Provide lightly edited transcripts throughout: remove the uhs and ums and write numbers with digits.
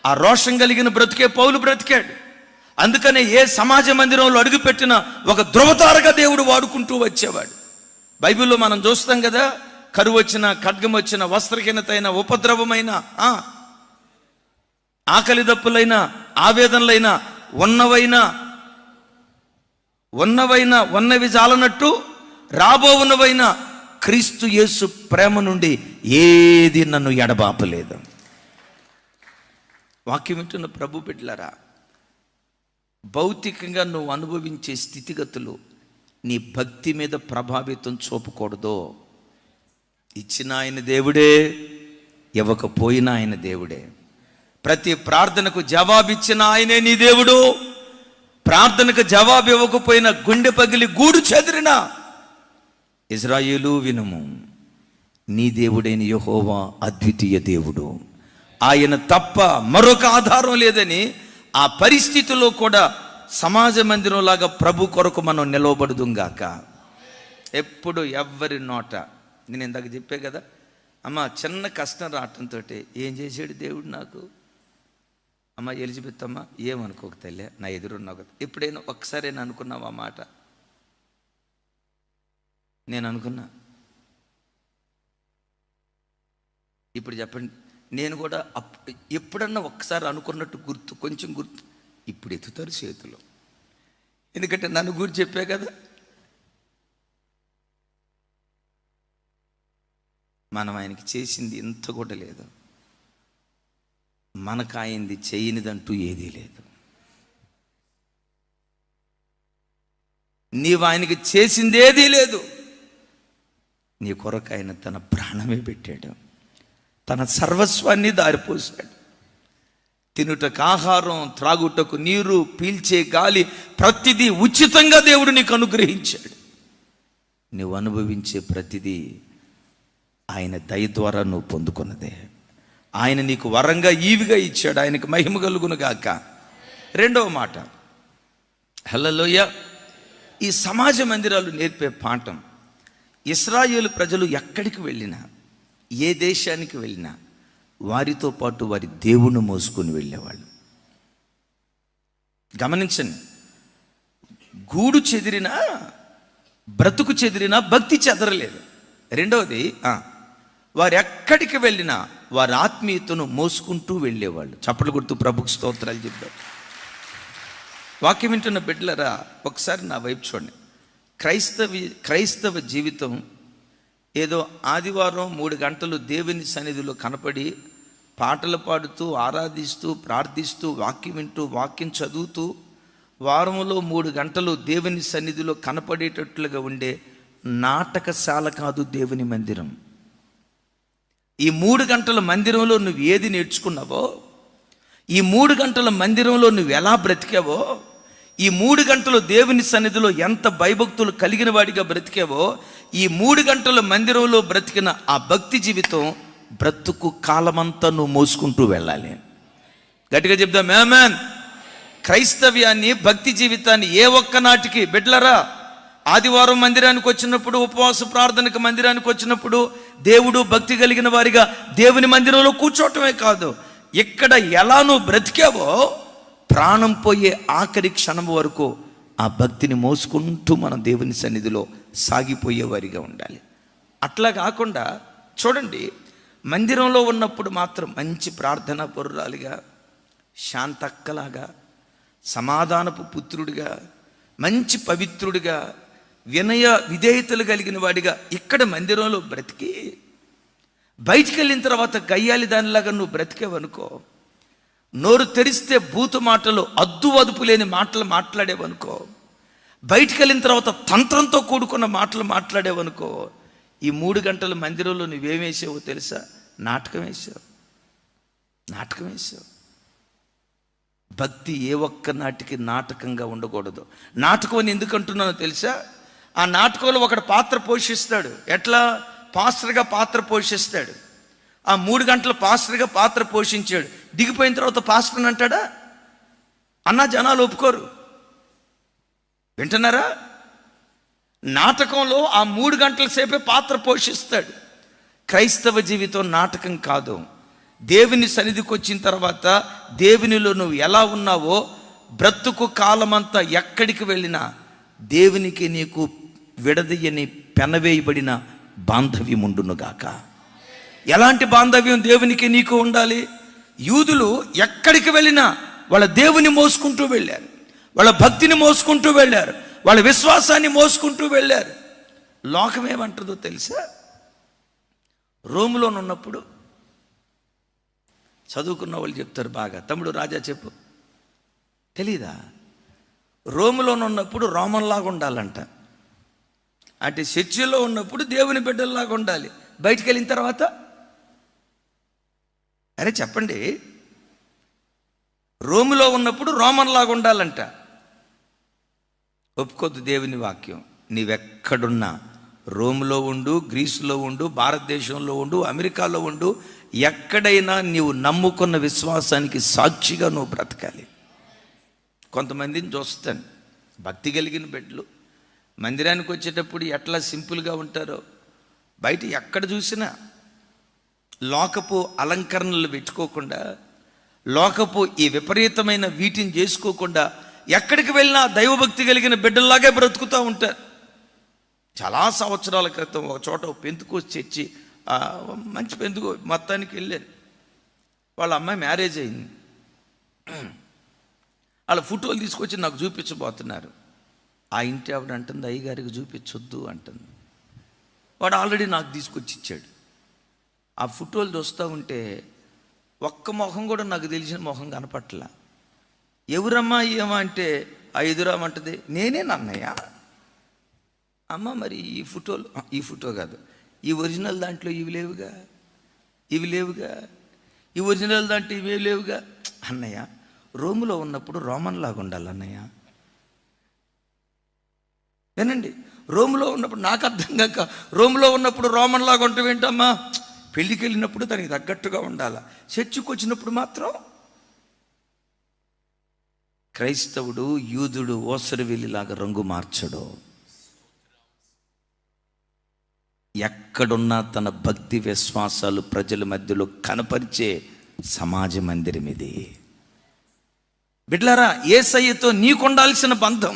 ఆ రోషం కలిగిన బ్రతికే పౌలు బ్రతికాడు. అందుకనే ఏ సమాజ మందిరంలో అడుగుపెట్టిన ఒక ధృవతారగా దేవుడు వాడుకుంటూ వచ్చేవాడు. బైబిల్లో మనం చూస్తాం కదా, కరువు వచ్చిన, ఖడ్గం వచ్చిన, వస్త్రహీనత అయిన, ఉపద్రవమైన, ఆకలి దప్పులైన, ఆవేదనలైన, ఉన్నవి చాలనట్టు రాబోవున్నవైన క్రీస్తు యేసు ప్రేమ నుండి ఏది నన్ను ఎడబాపలేదు. వాక్యం వింటున్న ప్రభు బిడ్డలారా, భౌతికంగా నువ్వు అనుభవించే స్థితిగతులు నీ భక్తి మీద ప్రభావితం చూపకూడదు. ఇచ్చిన ఆయన దేవుడే, ఇవ్వకపోయినా ఆయన దేవుడే. ప్రతి ప్రార్థనకు జవాబిచ్చిన ఆయనే నీ దేవుడు. ప్రార్థనకు జవాబు ఇవ్వకపోయినా గుండె పగిలి గూడు చెదిరిన ఇజ్రాయేలు వినుము, నీ దేవుడైన యెహోవా అద్వితీయ దేవుడు, ఆయన తప్ప మరొక ఆధారం లేదని ఆ పరిస్థితిలో కూడా సమాజ మందిరంలాగా ప్రభు కొరకు మనం నిలవబడుదుంగాక. ఎప్పుడు ఎవ్వరి నోట, నేను ఇందాక చెప్పే కదా అమ్మ, చిన్న కష్టం రావటంతో ఏం చేశాడు దేవుడు నాకు, అమ్మ ఎలిజబెత్ అమ్మ ఏమనుకోక తల్లి, నా ఎదురున్నావు కదా. ఎప్పుడైనా ఒక్కసారి నేను అనుకున్నావు ఆ మాట? నేను అనుకున్నా. ఇప్పుడు చెప్పండి, నేను కూడా ఎప్పుడన్నా ఒక్కసారి అనుకున్నట్టు కొంచెం గుర్తు ఇప్పుడు ఎత్తుతారు చేతులు. ఎందుకంటే నన్ను గురించి చెప్పే కదా. మనం ఆయనకి చేసింది ఇంత కూడా లేదు, మనకు ఆయనది చేయనిదంటూ ఏదీ లేదు. నీవు ఆయనకి చేసింది ఏదీ లేదు. నీ కొరకు ఆయన తన ప్రాణమే పెట్టాడు, తన సర్వస్వాన్ని దారిపోసాడు. తినుటకు ఆహారం, త్రాగుటకు నీరు, పీల్చే గాలి, ప్రతిదీ ఉచితంగా దేవుడు నీకు అనుగ్రహించాడు. నువ్వు అనుభవించే ప్రతిదీ ఆయన దయ ద్వారా నువ్వు పొందుకున్నదే. ఆయన నీకు వరంగా ఈవిగా ఇచ్చాడు. ఆయనకు మహిమ కలుగును గాక. రెండవ మాట, హల్లెలూయ. ఈ సమాజ మందిరాలు నేర్పే పాఠం, ఇశ్రాయేలు ప్రజలు ఎక్కడికి వెళ్ళినా, ఏ దేశానికి వెళ్ళినా వారితో పాటు వారి దేవుణ్ణి మోసుకొని వెళ్ళేవాళ్ళు. గమనించండి, గూడు చెదిరినా, బ్రతుకు చెదిరినా భక్తి చెదరలేదు. రెండవది, వారు ఎక్కడికి వెళ్ళినా వారి ఆత్మీయతను మోసుకుంటూ వెళ్ళేవాళ్ళు. చప్పట్లు కొడుతూ ప్రభుకు స్తోత్రాలు చెప్తారు. వాక్యం వింటున్న బిడ్డలరా, ఒకసారి నా వైపు చూడండి. క్రైస్తవ జీవితం ఏదో ఆదివారం 3 గంటలు దేవుని సన్నిధిలో కనపడి పాటలు పాడుతూ, ఆరాధిస్తూ, ప్రార్థిస్తూ, వాక్యం వింటూ, వాక్యం చదువుతూ, వారంలో 3 గంటలు దేవుని సన్నిధిలో కనపడేటట్లుగా ఉండే నాటకశాల కాదు దేవుని మందిరం. ఈ 3 గంటల మందిరంలో నువ్వు ఏది నేర్చుకున్నావో, ఈ 3 గంటల మందిరంలో నువ్వు ఎలా బ్రతికావో, ఈ 3 గంటలు దేవుని సన్నిధిలో ఎంత భయభక్తులు కలిగిన వాడిగా బ్రతికావో, ఈ 3 గంటల మందిరంలో బ్రతికిన ఆ భక్తి జీవితం బ్రతుకు కాలమంతా నువ్వు మోసుకుంటూ వెళ్ళాలి. గట్టిగా చెప్దాం ఆమేన్. క్రైస్తవ్యాన్ని, భక్తి జీవితాన్ని ఏ ఒక్క నాటికి బిడ్డలరా, ఆదివారం మందిరానికి వచ్చినప్పుడు, ఉపవాస ప్రార్థనకు మందిరానికి వచ్చినప్పుడు దేవుడు భక్తి కలిగిన వారిగా దేవుని మందిరంలో కూర్చోవటమే కాదు, ఇక్కడ ఎలా నువ్వు బ్రతికావో ప్రాణం పోయే ఆఖరి క్షణం వరకు ఆ భక్తిని మోసుకుంటూ మనం దేవుని సన్నిధిలో సాగిపోయే వారిగా ఉండాలి. అట్లా కాకుండా చూడండి, మందిరంలో ఉన్నప్పుడు మాత్రం మంచి ప్రార్థనా పరురాలిగా, శాంతక్కలాగా, సమాధానపు పుత్రుడిగా, మంచి పవిత్రుడిగా, వినయ విధేయతలు కలిగిన వాడిగా ఇక్కడ మందిరంలో బ్రతికి, బయటికి వెళ్ళిన తర్వాత గయ్యాలి దానిలాగా నువ్వు బ్రతికేవనుకో, నోరు తెరిస్తే బూతు మాటలు, అద్దు అదుపు లేని మాటలు మాట్లాడేవనుకో, బయటికి వెళ్ళిన తర్వాత తంత్రంతో కూడుకున్న మాటలు మాట్లాడేవనుకో, ఈ 3 గంటల మందిరంలో నువ్వేమేసావో తెలుసా? నాటకం వేసావు. భక్తి ఏ ఒక్క నాటికి నాటకంగా ఉండకూడదు. నాటకం అని ఎందుకు అంటున్నానో తెలుసా? ఆ నాటకంలో ఒకడు పాత్ర పోషిస్తాడు. ఎట్లా? పాస్టర్గా పాత్ర పోషిస్తాడు. ఆ 3 గంటలు పాస్టర్గా పాత్ర పోషించాడు. దిగిపోయిన తర్వాత పాస్టర్ని అంటాడా? అన్నా జనాలు ఒప్పుకోరు. వింటున్నారా? నాటకంలో ఆ 3 గంటల సేపే పాత్ర పోషిస్తాడు. క్రైస్తవ జీవితం నాటకం కాదు. దేవుని సన్నిధికి వచ్చిన తర్వాత దేవునిలో నువ్వు ఎలా ఉన్నావో బ్రతుకు కాలమంతా ఎక్కడికి వెళ్ళినా దేవునికి నీకు విడదీయని పెనవేయబడిన బాంధవ్యం ఉండునుగాక. ఎలాంటి బాంధవ్యం దేవునికి నీకు ఉండాలి? యూదులు ఎక్కడికి వెళ్ళినా వాళ్ళ దేవుని మోసుకుంటూ వెళ్ళారు, వాళ్ళ భక్తిని మోసుకుంటూ వెళ్ళారు, వాళ్ళ విశ్వాసాన్ని మోసుకుంటూ వెళ్ళారు. లోకం ఏమంటుందో తెలుసా? రోములోనున్నప్పుడు చదువుకున్న వాళ్ళు చెప్తారు బాగా, తమ్ముడు రాజా చెప్పు, తెలీదా? రోములోనున్నప్పుడు రోమన్లాగా ఉండాలంట. అంటే చర్చిలో ఉన్నప్పుడు దేవుని బిడ్డల్లాగా ఉండాలి, బయటికి వెళ్ళిన తర్వాత అరే చెప్పండి, రోములో ఉన్నప్పుడు రోమన్లాగా ఉండాలంట. ఒప్పుకోద్దు దేవుని వాక్యం. నీవెక్కడున్నా, రోములో ఉండు, గ్రీసులో ఉండు, భారతదేశంలో ఉండు, అమెరికాలో ఉండు, ఎక్కడైనా నీవు నమ్ముకున్న విశ్వాసానికి సాక్షిగా నువ్వు బ్రతకాలి. కొంతమందిని చూస్తాను, భక్తి కలిగిన బిడ్డలు మందిరానికి వచ్చేటప్పుడు ఎట్లా సింపుల్గా ఉంటారో, బయట ఎక్కడ చూసినా లోకపు అలంకరణలు పెట్టుకోకుండా, లోకపు ఈ విపరీతమైన వీటిని చేసుకోకుండా ఎక్కడికి వెళ్ళినా దైవభక్తి కలిగిన బిడ్డల్లాగే బ్రతుకుతూ ఉంటారు. చాలా సంవత్సరాల క్రితం ఒక చోట పెంతుకోసి చర్చి, మంచి పెంతుకో మొత్తానికి వెళ్ళాను. వాళ్ళ అమ్మాయి మ్యారేజ్ అయింది. వాళ్ళ ఫోటోలు తీసుకొచ్చి నాకు చూపించబోతున్నారు. ఆ ఇంటి ఆవిడ అంటుంది, అయ్యగారికి చూపించొద్దు అంటుంది. వాడు ఆల్రెడీ నాకు తీసుకొచ్చి ఇచ్చాడు. ఆ ఫోటోలు చూస్తూ ఉంటే ఒక్క మొహం కూడా నాకు తెలిసిన మొహం కనపట్ల. ఎవరమ్మా ఏమా అంటే ఆ ఎదురామంటది, నేనే నన్నయ్య. అమ్మ మరి ఈ ఫోటో కాదు, ఈ ఒరిజినల్ దాంట్లో ఇవి లేవుగా, ఈ ఒరిజినల్ దాంట్లో ఇవి లేవుగా. అన్నయ్య రోములో ఉన్నప్పుడు రోమన్లాగా ఉండాలి అన్నయ్య. వినండి, రోములో ఉన్నప్పుడు నాకు అర్థం కాక, రోములో ఉన్నప్పుడు రోమన్లాగా ఉంటాం ఏంటమ్మా? పెళ్ళికి వెళ్ళినప్పుడు దానికి తగ్గట్టుగా ఉండాలి, చర్చికి వచ్చినప్పుడు మాత్రం. క్రైస్తవుడు యూదుడు ఓసరవెల్లిలాగా రంగు మార్చడు. ఎక్కడున్నా తన భక్తి విశ్వాసాలు ప్రజల మధ్యలో కనపరిచే సమాజ మందిరం ఇది. బిడ్డలారా, యేసయ్యతో నీకుండాల్సిన బంధం,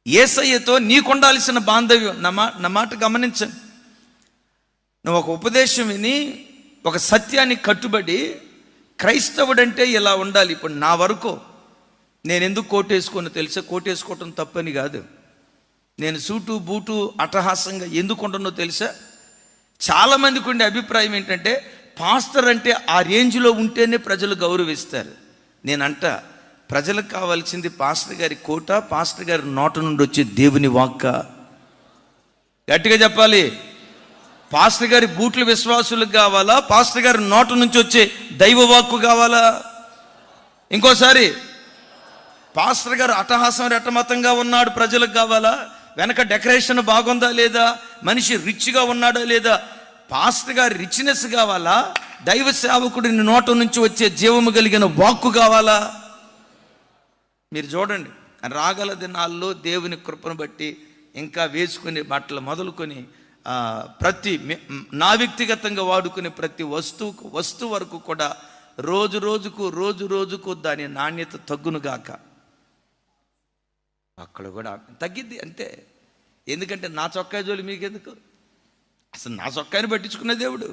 యేసయ్యతో నీకుండాల్సిన బాంధవ్యం. నా మాట గమనించండి. నువ్వు ఒక ఉపదేశం విని ఒక సత్యాన్ని కట్టుబడి క్రైస్తవుడంటే ఇలా ఉండాలి. ఇప్పుడు నా వరకు నేను ఎందుకు కోటేసుకోను తెలుసా? కోటేసుకోవటం తప్పని కాదు. నేను సూటు బూటు అట్టహాసంగా ఎందుకు ఉండనో తెలుసా? చాలామందికి ఉండే అభిప్రాయం ఏంటంటే పాస్టర్ అంటే ఆ రేంజ్లో ఉంటేనే ప్రజలు గౌరవిస్తారు. నేనంట, ప్రజలకు కావాల్సింది పాస్టర్ గారి కోట, పాస్టర్ గారి నోట నుండి వచ్చే దేవుని వాక్క. గట్టిగా చెప్పాలి. పాస్టర్ గారి బూట్లు విశ్వాసులకు కావాలా? పాస్టర్ గారి నోట నుంచి వచ్చే దైవ వాక్కు కావాలా? ఇంకోసారి, పాస్టర్ గారు అట్టహాసం రెట్టమతంగా ఉన్నాడు ప్రజలకు కావాలా? వెనక డెకరేషన్ బాగుందా లేదా? మనిషి రిచ్గా ఉన్నాడా లేదా? పాస్టర్ గారి రిచ్నెస్ కావాలా? దైవ సేవకుడిని నోట నుంచి వచ్చే జీవము కలిగిన వాక్కు కావాలా? మీరు చూడండి, రాగల దినాల్లో దేవుని కృపను బట్టి ఇంకా వేసుకునే బట్టలు మొదలుకొని ప్రతి నా వ్యక్తిగతంగా వాడుకునే ప్రతి వస్తువు వరకు కూడా రోజు రోజుకు దాని నాణ్యత తగ్గునుగాక. అక్కడ కూడా తగ్గిద్ది అంతే. ఎందుకంటే నా చొక్కా జోలి మీకెందుకు? అసలు నా చొక్కాని పట్టించుకునే దేవుడు.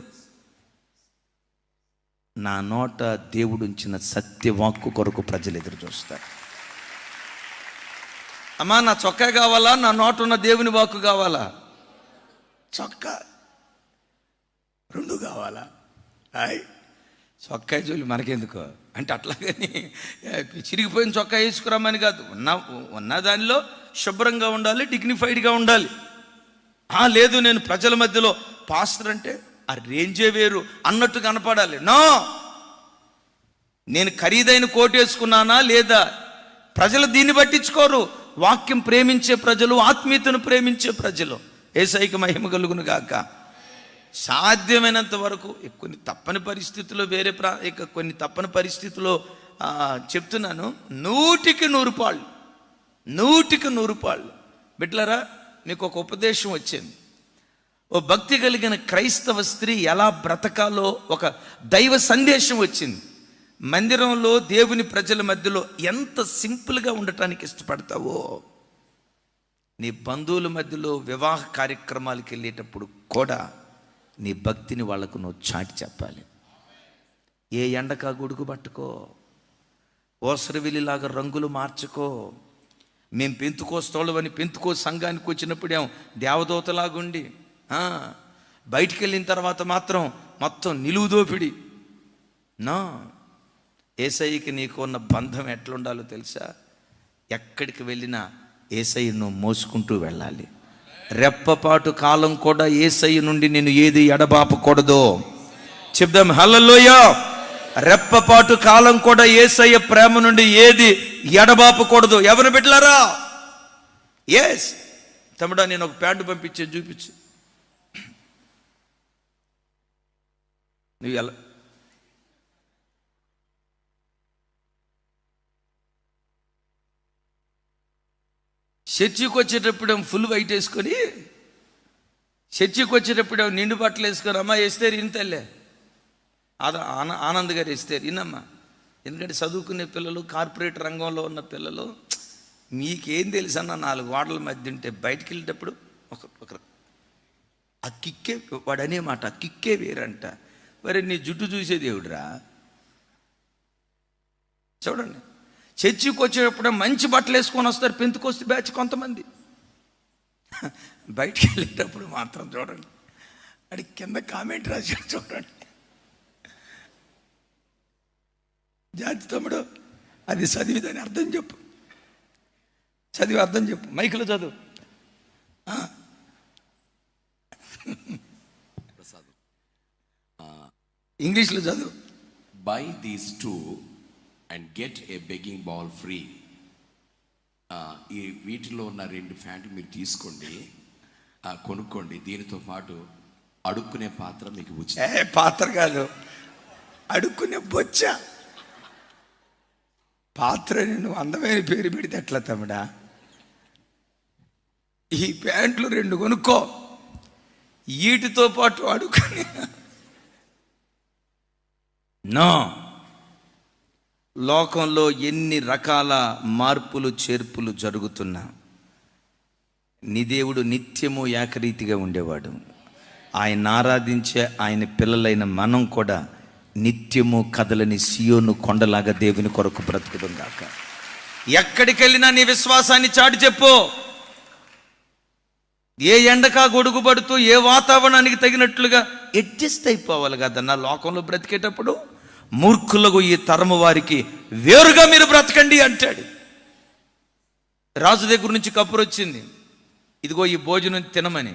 నా నోట దేవుడు ఉంచిన సత్యవాక్కు కొరకు ప్రజలు ఎదురు చూస్తారు. అమ్మా, నా చొక్కా కావాలా? నా నోట ఉన్న దేవుని వాక్కు కావాలా? చొక్కా రెండు కావాలా? చొక్కా జోలి మనకెందుకో అంటే అట్లాగని చిరిగిపోయిన చొక్కా వేసుకురామని కాదు. ఉన్న దానిలో శుభ్రంగా ఉండాలి, డిగ్నిఫైడ్గా ఉండాలి. లేదు నేను ప్రజల మధ్యలో పాస్టర్ అంటే ఆ రేంజే వేరు అన్నట్టు కనపడాలి. నో, నేను ఖరీదైన కోట్ వేసుకున్నానా లేదా? ప్రజలు దీన్ని పట్టించుకోరు. వాక్యం ప్రేమించే ప్రజలు, ఆత్మీయతను ప్రేమించే ప్రజలు. యేసయ్యకి మహిమ కలుగును గాక. సాధ్యమైనంత వరకు కొన్ని తప్పని పరిస్థితుల్లో కొన్ని తప్పని పరిస్థితుల్లో చెప్తున్నాను, 100% పాళ్ళు, 100% పాళ్ళు. బిడ్డలారా, మీకు ఒక ఉపదేశం వచ్చింది. ఓ భక్తి కలిగిన క్రైస్తవ స్త్రీ ఎలా బ్రతకాలో ఒక దైవ సందేశం వచ్చింది. మందిరంలో దేవుని ప్రజల మధ్యలో ఎంత సింపుల్గా ఉండటానికి ఇష్టపడతావో, నీ బంధువుల మధ్యలో వివాహ కార్యక్రమాలకు వెళ్ళేటప్పుడు కూడా నీ భక్తిని వాళ్లకు నువ్వు చాటి చెప్పాలి. ఏ ఎండకా గొడుగు పట్టుకో, ఓసరవిల్లిలాగా రంగులు మార్చుకో. మేము పెంతుకోస్తోళ్ళమని పెంతుకో సంఘానికి వచ్చినప్పుడేమో దేవదూతలాగుండి, బయటికి వెళ్ళిన తర్వాత మాత్రం మొత్తం నిలువుదోపిడి. నా యేసయ్యకి నీకు ఉన్న బంధం ఎట్లుండాలో తెలుసా? ఎక్కడికి వెళ్ళినా యేసయ్య నువ్వు మోసుకుంటూ వెళ్ళాలి. రెప్పపాటు కాలం కూడా యేసయ్య నుండి నేను ఏది ఎడబాపకూడదు. చెప్దాం హల్లెలూయా. రెప్పపాటు కాలం కూడా యేసయ్య ప్రేమ నుండి ఏది ఎడబాపకూడదు. ఎవరు బిడ్డలారా? ఎస్ తమ్ముడా, నేను ఒక ప్యాంటు పంపించే చూపించు. నువ్వు ఎలా చర్చికి వచ్చేటప్పుడేమో ఫుల్ వైట్ వేసుకొని, చర్చికి వచ్చేటప్పుడేమో నిండు బట్టలు వేసుకొని, అమ్మ వేస్తారు ఇంతలే ఆనంద్ గారు వేస్తారు ఇన్నమ్మా. ఎందుకంటే చదువుకునే పిల్లలు, కార్పొరేట్ రంగంలో ఉన్న పిల్లలు, మీకేం తెలుసన్నా 4 గోడల మధ్య ఉంటే బయటికి వెళ్ళేటప్పుడు ఒక ఆ కిక్కే, వాడు అనే మాట ఆ కిక్కే వేరంట. మరి నీ జుట్టు చూసే దేవుడురా. చూడండి, చర్చికి వచ్చేటప్పుడు మంచి బట్టలు వేసుకొని వస్తారు పెంతుకొస్తే బ్యాచ్ కొంతమంది. బయటికి వెళ్ళేటప్పుడు మాత్రం చూడండి, అది కింద కామెంట్ రాశాడు చూడండి. జాతి తమ్ముడు, అది చదివిదని అర్థం చెప్పు, చదివి అర్థం చెప్పు, మైకులో చదువు. ఇంగ్లీష్లో చదువు. Buy these two and get a begging bowl free. ఈ వీటిలో ఉన్న 2 ప్యాంట్లు మీరు తీసుకోండి, కొనుక్కోండి. దీనితో పాటు అడుక్కునే పాత్ర మీకు ఉచితం. పాత్ర కాదు, అడుక్కునే బొచ్చ. పాత్రని నువ్వు అందమైన పేరు పెడితే ఎట్లా తమ్ముడా? ఈ ప్యాంట్లు 2 కొనుక్కో, వీటితో పాటు అడుక్కునే. నో, లోకంలో ఎన్ని రకాల మార్పులు చేర్పులు జరుగుతున్నా నీ దేవుడు నిత్యము ఏకరీతిగా ఉండేవాడు. ఆయన ఆరాధించే ఆయన పిల్లలైన మనం కూడా నిత్యము కదలని సియోను కొండలాగా దేవుని కొరకు బ్రతుకుదాం గాక. ఎక్కడికి వెళ్ళినా నీ విశ్వాసాన్ని చాటి చెప్పు. ఏ ఎండకా గొడుగు పడుతూ ఏ వాతావరణానికి తగినట్లుగా అడ్జస్ట్ అయిపోవాలి కదన్నా లోకంలో బ్రతికేటప్పుడు. మూర్ఖులకు ఈ తరము వారికి వేరుగా మీరు బ్రతకండి అంటాడు. రాజు దగ్గర నుంచి కబురు వచ్చింది, ఇదిగో ఈ భోజనం తినమని.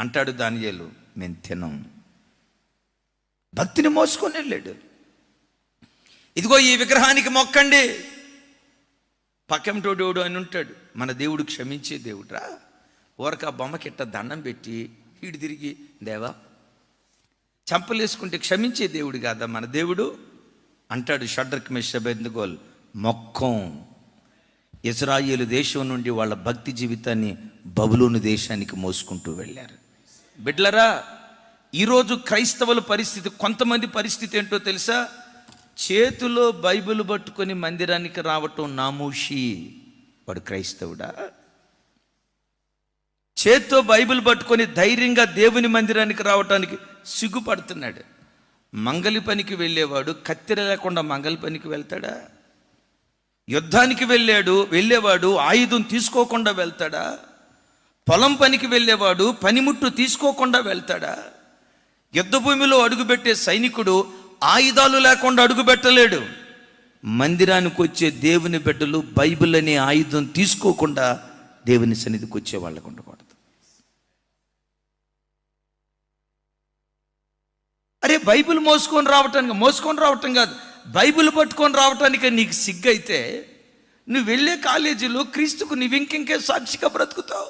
అంటాడు దానియేలు, మేము తినం. భక్తిని మోసుకొని వెళ్ళాడు. ఇదిగో ఈ విగ్రహానికి మొక్కండి. పక్కంటో దేవుడు అని ఉంటాడు. మన దేవుడు క్షమించే దేవుడురా. ఊరక బొమ్మకిట్ట దండం పెట్టి వీడు తిరిగి దేవా చంపలేసుకుంటే క్షమించే దేవుడు కాదా మన దేవుడు అంటాడు. షడ్రక్ మెషక్ అబేద్నెగోలు మొక్కం. ఇజ్రాయేలు దేశం నుండి వాళ్ళ భక్తి జీవితాన్ని బబులోను దేశానికి మోసుకుంటూ వెళ్ళారు. బిడ్లరా, ఈరోజు క్రైస్తవుల పరిస్థితి, కొంతమంది పరిస్థితి ఏంటో తెలుసా? చేతిలో బైబిల్ పట్టుకొని మందిరానికి రావటం నామూషి. వాడు క్రైస్తవుడా? చేత్తో బైబిల్ పట్టుకొని ధైర్యంగా దేవుని మందిరానికి రావటానికి సిగ్గుపడుతున్నాడు. మంగలి పనికి వెళ్ళేవాడు కత్తెర లేకుండా మంగలి పనికి వెళ్తాడా? యుద్ధానికి వెళ్ళేవాడు ఆయుధం తీసుకోకుండా వెళ్తాడా? పొలం పనికి వెళ్ళేవాడు పనిముట్టు తీసుకోకుండా వెళ్తాడా? యుద్ధ భూమిలో అడుగుపెట్టే సైనికుడు ఆయుధాలు లేకుండా అడుగుపెట్టలేడు. మందిరానికి వచ్చే దేవుని బిడ్డలు బైబిల్ అనే ఆయుధం తీసుకోకుండా దేవుని సన్నిధికి వచ్చే వాళ్ళకు ఉండకూడదు. అరే, బైబిల్ మోసుకొని రావటం కాదు, బైబిల్ పట్టుకొని రావటానికి నీకు సిగ్గైతే నువ్వు వెళ్ళే కాలేజీలో క్రీస్తుకు నువ్వు ఇంకెంకే సాక్షిగా బ్రతుకుతావు.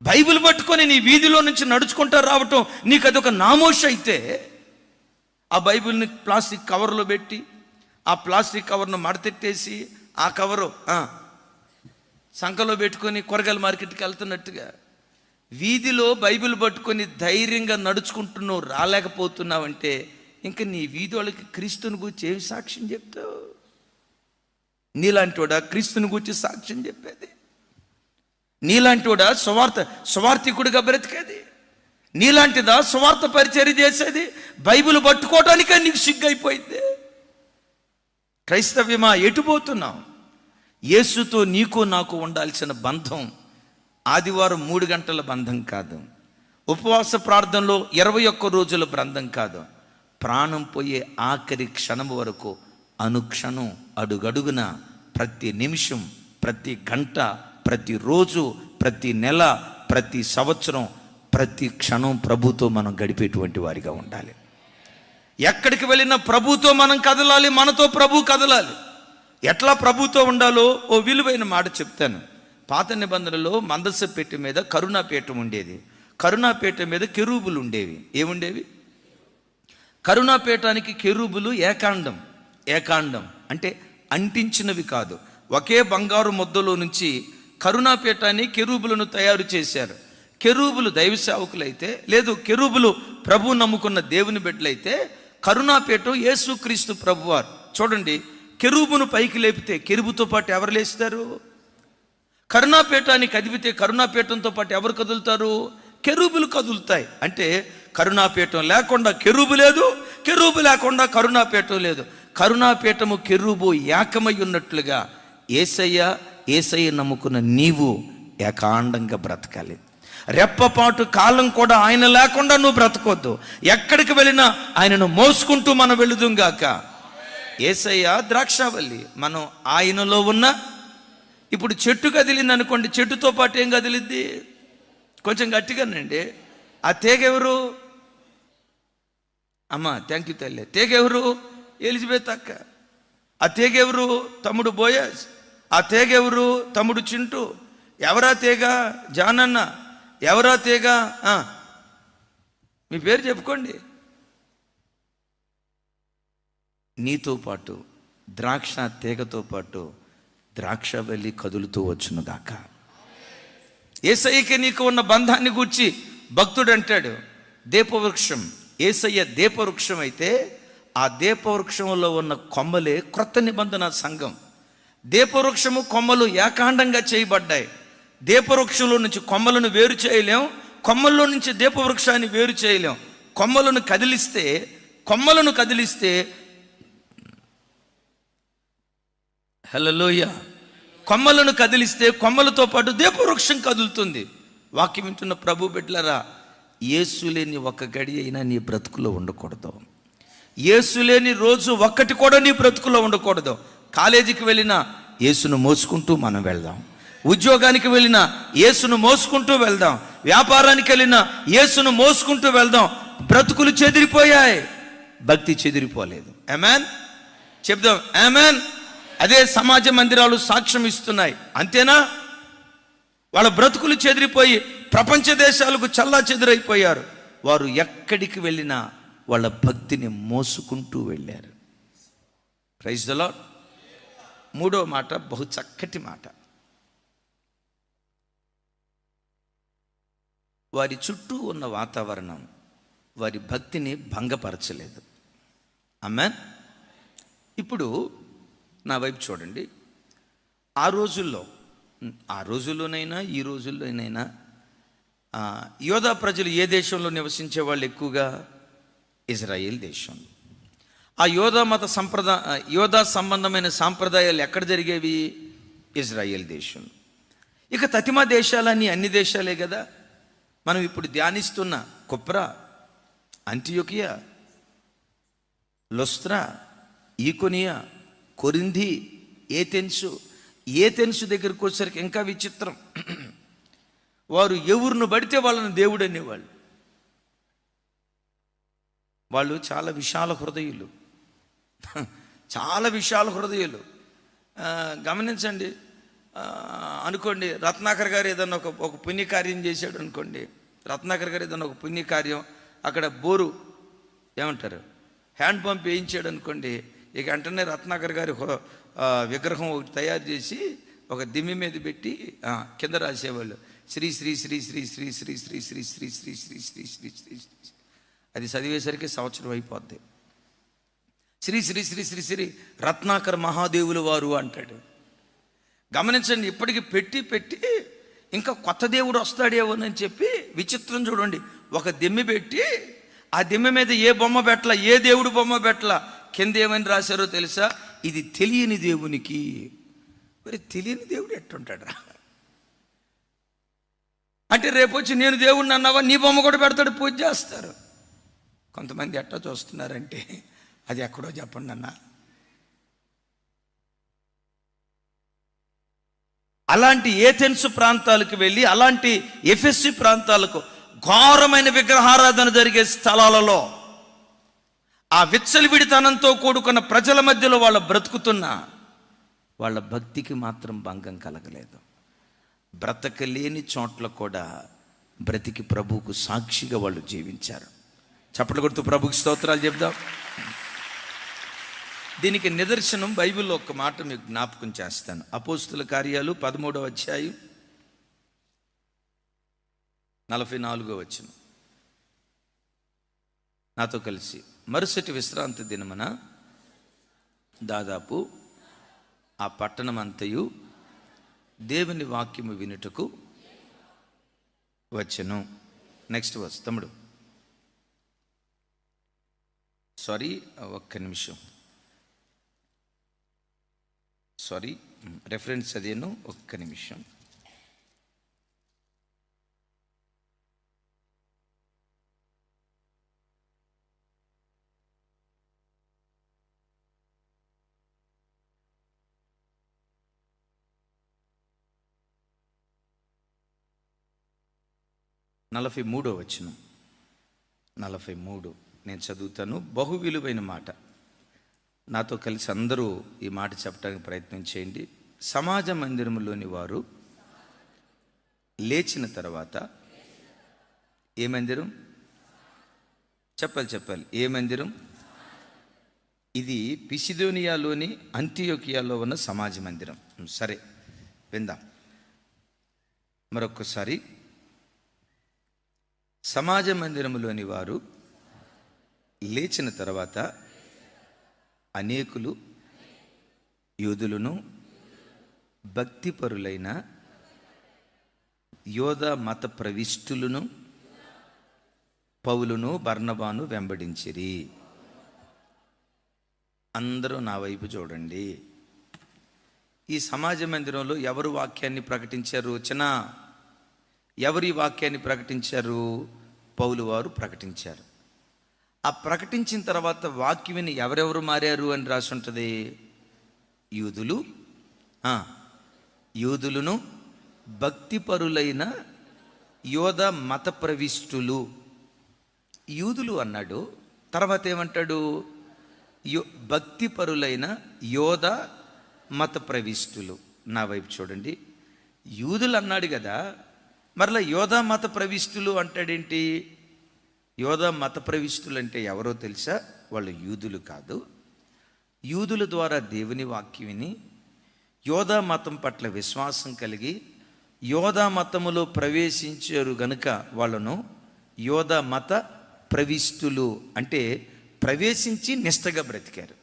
బైబిల్ పట్టుకొని నీ వీధిలో నుంచి నడుచుకుంటా రావటం నీకు అదొక నామోష అయితే, ఆ బైబిల్ని ప్లాస్టిక్ కవర్లో పెట్టి ఆ ప్లాస్టిక్ కవర్ను మడతెట్టేసి ఆ కవరు సంకలో పెట్టుకొని కూరగాయల మార్కెట్కి వెళ్తున్నట్టుగా వీధిలో బైబిల్ పట్టుకొని ధైర్యంగా నడుచుకుంటూ నువ్వు రాలేకపోతున్నావంటే ఇంకా నీ వీధి వాళ్ళకి క్రీస్తుని గురించి ఏమి సాక్ష్యం చెప్తావు? నీలాంటి వాడా క్రీస్తుని గురించి సాక్ష్యం చెప్పేది? నీలాంటి వాడా స్వార్థికుడిగా బ్రతికేది? నీలాంటిదా స్వార్థ పరిచర్య చేసేది? బైబిల్ పట్టుకోవడానికే నీకు సిగ్గైపోయింది. క్రైస్తవ్యమా, ఎటుపోతున్నావు? యేసుతో నీకు నాకు ఉండాల్సిన బంధం ఆదివారం 3 గంటల బంధం కాదు, ఉపవాస ప్రార్థనలో 21 రోజుల బంధం కాదు, ప్రాణం పోయే ఆఖరి క్షణం వరకు అనుక్షణం అడుగడుగున ప్రతి నిమిషం, ప్రతి గంట, ప్రతి రోజు, ప్రతి నెల, ప్రతి సంవత్సరం, ప్రతి క్షణం ప్రభుతో మనం గడిపేటువంటి వారిగా ఉండాలి. ఎక్కడికి వెళ్ళినా ప్రభుతో మనం కదలాలి, మనతో ప్రభు కదలాలి. ఎట్లా ప్రభుతో ఉండాలో ఓ విలువైన మాట చెప్తాను. పాత నిబంధనలో మందసపేట మీద కరుణాపీఠం ఉండేది. కరుణాపీఠం మీద కెరూబులు ఉండేవి. ఏముండేవి? కరుణాపీఠానికి కెరూబులు ఏకాండం అంటే అంటించినవి కాదు. ఒకే బంగారు ముద్దలో నుంచి కరుణాపీఠాన్ని కెరూబులను తయారు చేశారు. కెరూబులు దైవ సేవకులైతే, లేదు కెరూబులు ప్రభు నమ్ముకున్న దేవుని బిడ్డలైతే, కరుణాపీఠం యేసుక్రీస్తు ప్రభువారు. చూడండి, కెరూబును పైకి లేపితే కెరూబుతో పాటు ఎవరు లేస్తారు? కరుణాపీఠాన్ని కదిపితే కరుణాపీఠంతో పాటు ఎవరు కదులుతారు? కెరూబులు కదులుతాయి. అంటే కరుణాపీఠం లేకుండా కెరూబు లేదు, కెరూబు లేకుండా కరుణాపీఠం లేదు. కరుణాపీఠము కెరూబు ఏకమై ఉన్నట్లుగా యేసయ్య నమ్ముకున్న నీవు ఏకాండంగా బ్రతకాలి. రెప్పపాటు కాలం కూడా ఆయన లేకుండా నువ్వు బ్రతకొద్దు. ఎక్కడికి వెళ్ళినా ఆయనను మోసుకుంటూ మనం వెళుదుంగాక. యేసయ్య ద్రాక్షావల్లి, మనం ఆయనలో ఉన్న. ఇప్పుడు చెట్టు కదిలింది అనుకోండి, చెట్టుతో పాటు ఏం కదిలిద్ది? కొంచెం గట్టిగానండి. ఆ తీగెవరు? అమ్మా థ్యాంక్ యూ తల్లి. తీగెవరు? ఎలిజబెత్ అక్క. ఆ తీగెవరు? తమ్ముడు బోయస్. ఆ తీగెవరు? తమ్ముడు చింటూ. ఎవరా తీగ? జానన్న. ఎవరా తీగ? మీ పేరు చెప్పుకోండి. నీతో పాటు ద్రాక్ష తీగతో పాటు ద్రాక్షవల్లి కదులుతూ వచ్చునుగాక. యేసయ్యకి నీకు ఉన్న బంధాన్ని గూర్చి భక్తుడు అంటాడు, దీపవృక్షం. యేసయ్య దీపవృక్షం అయితే ఆ దీపవృక్షంలో ఉన్న కొమ్మలే క్రొత్త నిబంధన సంఘం. దీపవృక్షము కొమ్మలు ఏకాండంగా చేయబడ్డాయి. దీపవృక్షంలో నుంచి కొమ్మలను వేరు చేయలేం, కొమ్మల్లో నుంచి దీపవృక్షాన్ని వేరు చేయలేం. కొమ్మలను కదిలిస్తే హల్లెలూయా, కొమ్మలను కదిలిస్తే కొమ్మలతో పాటు దీపవృక్షం కదులుతుంది. వాక్యం వింటున్న ప్రభు బిడ్డలారా, యేసు లేని ఒక గడి అయినా నీ బ్రతుకులో ఉండకూడదు. యేసు లేని రోజు ఒక్కటి కూడా నీ బ్రతుకులో ఉండకూడదు. కాలేజీకి వెళ్ళినా యేసును మోసుకుంటూ మనం వెళ్దాం. ఉద్యోగానికి వెళ్ళినా యేసును మోసుకుంటూ వెళ్దాం. వ్యాపారానికి వెళ్ళినా యేసును మోసుకుంటూ వెళ్దాం. బ్రతుకులు చెదిరిపోయాయి, భక్తి చెదిరిపోలేదు. ఆమేన్ చెప్దాం, ఆమేన్. అదే సమాజ మందిరాలు సాక్ష్యం ఇస్తున్నాయి. అంతేనా? వాళ్ళ బ్రతుకులు చెదిరిపోయి ప్రపంచ దేశాలకు చల్లా చెదిరైపోయారు. వారు ఎక్కడికి వెళ్ళినా వాళ్ళ భక్తిని మోసుకుంటూ వెళ్ళారు. Praise the Lord. 3వ మాట బహు చక్కటి మాట. వారి చుట్టూ ఉన్న వాతావరణం వారి భక్తిని భంగపరచలేదు. ఆమేన్. ఇప్పుడు నా వైపు చూడండి. ఆ రోజుల్లోనైనా ఈ రోజుల్లోనైనా యోధా ప్రజలు ఏ దేశంలో నివసించే వాళ్ళు ఎక్కువగా? ఇజ్రాయేల్ దేశంలో. ఆ యోధా సంబంధమైన సాంప్రదాయాలు ఎక్కడ జరిగేవి? ఇజ్రాయేల్ దేశంలో. ఇక తతిమా దేశాలన్నీ అన్ని దేశాలే కదా. మనం ఇప్పుడు ధ్యానిస్తున్న కుప్రా, అంతియోకియా, లుస్త్రా, ఈకొనియా, కొరింథీ, ఏథెన్సు దగ్గరికి వచ్చేసరికి ఇంకా విచిత్రం. వారు ఎవరిని పడితే వాళ్ళని దేవుడు అనేవాళ్ళు. వాళ్ళు చాలా విశాల హృదయులు. గమనించండి. అనుకోండి, రత్నాకర్ గారు ఏదన్నా ఒక పుణ్యకార్యం చేశాడు అనుకోండి. రత్నాకర్ గారు ఏదన్నా ఒక పుణ్యకార్యం అక్కడ బోరు ఏమంటారు హ్యాండ్ పంప్ వేయించాడు అనుకోండి. ఇక వెంటనే రత్నాకర్ గారి విగ్రహం ఒకటి తయారు చేసి ఒక దిమ్మి మీద పెట్టి కింద రాసేవాళ్ళు, శ్రీ శ్రీ శ్రీ శ్రీ శ్రీ శ్రీ శ్రీ శ్రీ శ్రీ శ్రీ శ్రీ శ్రీ శ్రీ శ్రీ శ్రీ అది చదివేసరికి సంవత్సరం అయిపోద్ది. శ్రీ శ్రీ శ్రీ శ్రీ శ్రీ రత్నాకర్ మహాదేవులు వారు అంటాడు. గమనించండి, ఇప్పటికి పెట్టి పెట్టి ఇంకా కొత్త దేవుడు వస్తాడేమోనని చెప్పి విచిత్రం చూడండి. ఒక దెమ్మి పెట్టి ఆ దెమ్మి మీద ఏ బొమ్మ పెట్టలా, ఏ దేవుడు బొమ్మ పెట్టలా. కింద ఏమని రాశారో తెలుసా? ఇది తెలియని దేవునికి. మరి తెలియని దేవుడు ఎట్టుంటాడు రా అంటే రేపు వచ్చి నేను దేవుడిని అన్నావా, నీ బొమ్మ కూడా పెడతాడు, పూజ చేస్తారు. కొంతమంది ఎట్టా చూస్తున్నారంటే అది ఎక్కడో చెప్పండి అన్న. అలాంటి ఏథెన్స్ ప్రాంతాలకు వెళ్ళి, అలాంటి ఎఫెస్సి ప్రాంతాలకు, ఘోరమైన విగ్రహారాధన జరిగే స్థలాలలో ఆ విచ్చలవిడితనంతో కూడుకున్న ప్రజల మధ్యలో వాళ్ళు బ్రతుకుతున్నా వాళ్ళ భక్తికి మాత్రం భంగం కలగలేదు. బ్రతకలేని చోట్ల కూడా బ్రతికి ప్రభువుకు సాక్షిగా వాళ్ళు జీవించారు. చప్పట్లు కొడుతూ ప్రభుకి స్తోత్రాలు చెప్దాం. దీనికి నిదర్శనం బైబిల్లో ఒక మాట మీకు జ్ఞాపకం చేస్తాను. అపోస్తుల కార్యాలు 13వ అధ్యాయం 44వ వచనం. నాతో కలిసి, మరుసటి విశ్రాంతి దినమున దాదాపు ఆ పట్టణమంతయు దేవుని వాక్యము వినుటకు వచ్చెను. నెక్స్ట్ వర్స్ తమ్ముడు. ఒక్క నిమిషం. రెఫరెన్స్ అదేను, ఒక్క నిమిషం. నలభై 43వ వచనం. 43 నేను చదువుతాను. బహు విలువైన మాట. నాతో కలిసి అందరూ ఈ మాట చెప్పడానికి ప్రయత్నం చేయండి. సమాజ మందిరంలోని వారు లేచిన తర్వాత, ఏ మందిరం? చెప్పాలి. ఏ మందిరం? ఇది పిసిదోనియాలోని అంతియోకియాలో ఉన్న సమాజ మందిరం. సరే, విందాం మరొకసారి. సమాజ మందిరములోని వారు లేచిన తర్వాత అనేకులు యూదులను భక్తిపరులైన యోధ మత ప్రవిష్టులను పౌలును బర్నబాను వెంబడించిరి. అందరూ నా వైపు చూడండి. ఈ సమాజ మందిరంలో ఎవరు వాక్యాన్ని ప్రకటించారు? ఎవరి వాక్యాన్ని ప్రకటించారు? పౌలు వారు ప్రకటించారు. ఆ ప్రకటించిన తర్వాత వాక్యం విని ఎవరెవరు మారారు అని రాసి ఉంటుంది. యూదులను భక్తిపరులైన యోధ మత ప్రవిష్టులు. యూదులు అన్నాడు, తర్వాత ఏమంటాడు? భక్తిపరులైన యోధ మత ప్రవిష్టులు. నా వైపు చూడండి. యూదులు అన్నాడు కదా, మరలా యోధ మత ప్రవిష్టులు అంటాడేంటి? యోధ మత ప్రవిష్టులు అంటే ఎవరో తెలుసా? వాళ్ళు యూదులు కాదు. యూదుల ద్వారా దేవుని వాక్యం విని యోధ మతం పట్ల విశ్వాసం కలిగి యోధ మతములో ప్రవేశించారు గనుక వాళ్ళను యోధ మత ప్రవిష్టులు అంటే ప్రవేశించి నిష్టగా బ్రతికారు.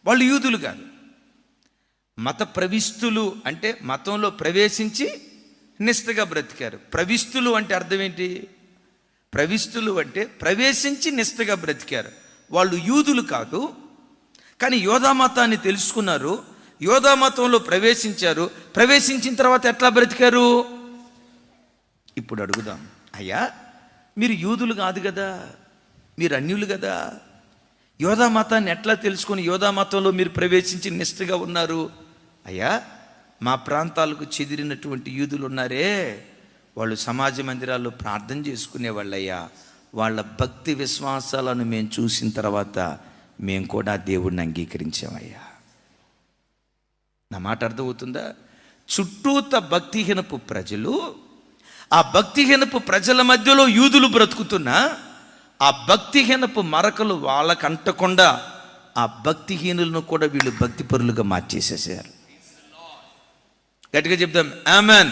వాళ్ళు యూదులు కాదు. మత ప్రవిష్టులు అంటే మతంలో ప్రవేశించి నిష్టగా బ్రతికారు. ప్రవిష్టులు అంటే అర్థం ఏంటి? ప్రవిష్టులు అంటే ప్రవేశించి నిష్టగా బ్రతికారు. వాళ్ళు యూదులు కాదు, కానీ యోధా మతాన్ని తెలుసుకున్నారు, యోధా మతంలో ప్రవేశించారు. ప్రవేశించిన తర్వాత ఎట్లా బ్రతికారు? ఇప్పుడు అడుగుదాం. అయ్యా, మీరు యూదులు కాదు కదా, మీరు అన్యులు కదా, యోధా మతాన్ని ఎట్లా తెలుసుకొని యోధా మతంలో మీరు ప్రవేశించి నిష్టగా ఉన్నారు? అయ్యా, మా ప్రాంతాలకు చెదిరినటువంటి యూదులు ఉన్నారే, వాళ్ళు సమాజ మందిరాల్లో ప్రార్థన చేసుకునేవాళ్ళయ్యా. వాళ్ళ భక్తి విశ్వాసాలను మేము చూసిన తర్వాత మేము కూడా దేవుడిని అంగీకరించామయ్యా. నా మాట అర్థమవుతుందా? చుట్టూత భక్తిహీనపు ప్రజలు, ఆ భక్తిహీనపు ప్రజల మధ్యలో యూదులు బ్రతుకుతున్నా ఆ భక్తిహీనపు మరకలు వాళ్ళకంటకుండా ఆ భక్తిహీనులను కూడా వీళ్ళు భక్తిపరులుగా మార్చేసేసారు. గట్టిగా చెప్దాం ఆమెన్.